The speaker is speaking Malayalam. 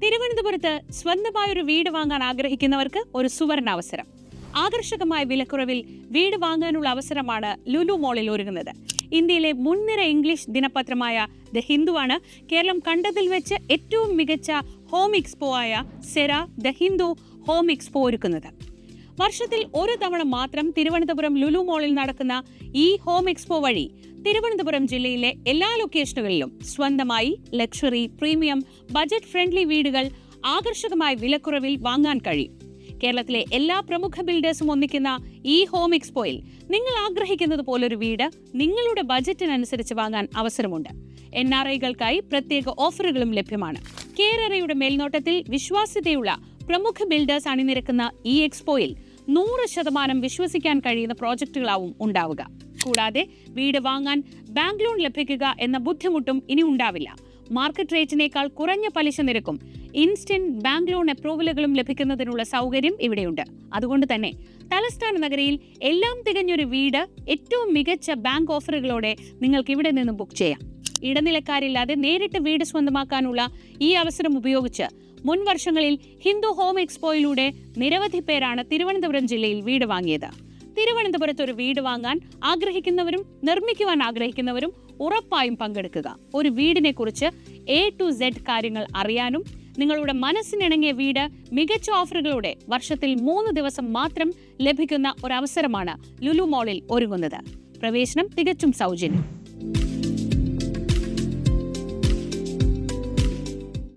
തിരുവനന്തപുരത്ത് സ്വന്തമായൊരു വീട് വാങ്ങാൻ ആഗ്രഹിക്കുന്നവർക്ക് ഒരു സുവർണാവസരം. ആകർഷകമായ വിലക്കുറവിൽ വീട് വാങ്ങാനുള്ള അവസരമാണ് ലുലു മോളിൽ ഒരുങ്ങുന്നത്. ഇന്ത്യയിലെ മുൻനിര ഇംഗ്ലീഷ് ദിനപത്രമായ ദ ഹിന്ദുവാണ് കേരളം കണ്ടതിൽ വെച്ച് ഏറ്റവും മികച്ച ഹോം എക്സ്പോ ആയ സെര ദ ഹിന്ദു ഹോം എക്സ്പോ ഒരുക്കുന്നത്. വർഷത്തിൽ ഒരു തവണ മാത്രം തിരുവനന്തപുരം ലുലു മോളിൽ നടക്കുന്ന ഈ ഹോം എക്സ്പോ വഴി തിരുവനന്തപുരം ജില്ലയിലെ എല്ലാ ലൊക്കേഷനുകളിലും സ്വന്തമായി ലക്ഷറി, പ്രീമിയം, ബജറ്റ് ഫ്രണ്ട്ലി വീടുകൾ ആകർഷകമായ വിലക്കുറവിൽ വാങ്ങാൻ കഴിയും. കേരളത്തിലെ എല്ലാ പ്രമുഖ ബിൽഡേഴ്സും ഒന്നിക്കുന്ന ഈ ഹോം എക്സ്പോയിൽ നിങ്ങൾ ആഗ്രഹിക്കുന്നത് പോലൊരു വീട് നിങ്ങളുടെ ബജറ്റിനനുസരിച്ച് വാങ്ങാൻ അവസരമുണ്ട്. NRIകൾക്കായി പ്രത്യേക ഓഫറുകളും ലഭ്യമാണ്. കേരളയുടെ മേൽനോട്ടത്തിൽ വിശ്വാസ്യതയുള്ള പ്രമുഖ ബിൽഡേഴ്സ് അണിനിരക്കുന്ന ഈ എക്സ്പോയിൽ 100% വിശ്വസിക്കാൻ കഴിയുന്ന പ്രോജക്റ്റുകളാവും ഉണ്ടാവുക. കൂടാതെ വീട് വാങ്ങാൻ ബാങ്ക് ലോൺ ലഭിക്കുക എന്ന ബുദ്ധിമുട്ടും ഇനി ഉണ്ടാവില്ല. മാർക്കറ്റ് റേറ്റിനേക്കാൾ കുറഞ്ഞ പലിശ നിരക്കും ഇൻസ്റ്റന്റ് ബാങ്ക് ലോൺ അപ്രൂവലുകളും ലഭിക്കുന്നതിനുള്ള സൗകര്യം ഇവിടെയുണ്ട്. അതുകൊണ്ട് തന്നെ തലസ്ഥാന നഗരിയിൽ എല്ലാം തികഞ്ഞൊരു വീട് ഏറ്റവും മികച്ച ബാങ്ക് ഓഫറുകളോടെ നിങ്ങൾക്ക് ഇവിടെ നിന്ന് ബുക്ക് ചെയ്യാം. ഇടനിലക്കാരില്ലാതെ നേരിട്ട് വീട് സ്വന്തമാക്കാനുള്ള ഈ അവസരം ഉപയോഗിച്ച് മുൻ വർഷങ്ങളിൽ ഹിന്ദു ഹോം എക്സ്പോയിലൂടെ നിരവധി പേരാണ് തിരുവനന്തപുരം ജില്ലയിൽ വീട് വാങ്ങിയത്. തിരുവനന്തപുരത്ത് ഒരു വീട് വാങ്ങാൻ ആഗ്രഹിക്കുന്നവരും നിർമ്മിക്കുവാൻ ആഗ്രഹിക്കുന്നവരും ഉറപ്പായും പങ്കെടുക്കുക. ഒരു വീടിനെ കുറിച്ച് A to Z കാര്യങ്ങൾ അറിയാനും നിങ്ങളുടെ മനസ്സിനിണങ്ങിയ വീട് മികച്ച ഓഫറുകളോടെ വർഷത്തിൽ 3 ദിവസം മാത്രം ലഭിക്കുന്ന ഒരവസരമാണ് ലുലു മോളിൽ ഒരുങ്ങുന്നത്. പ്രവേശനം തികച്ചും സൗജന്യം.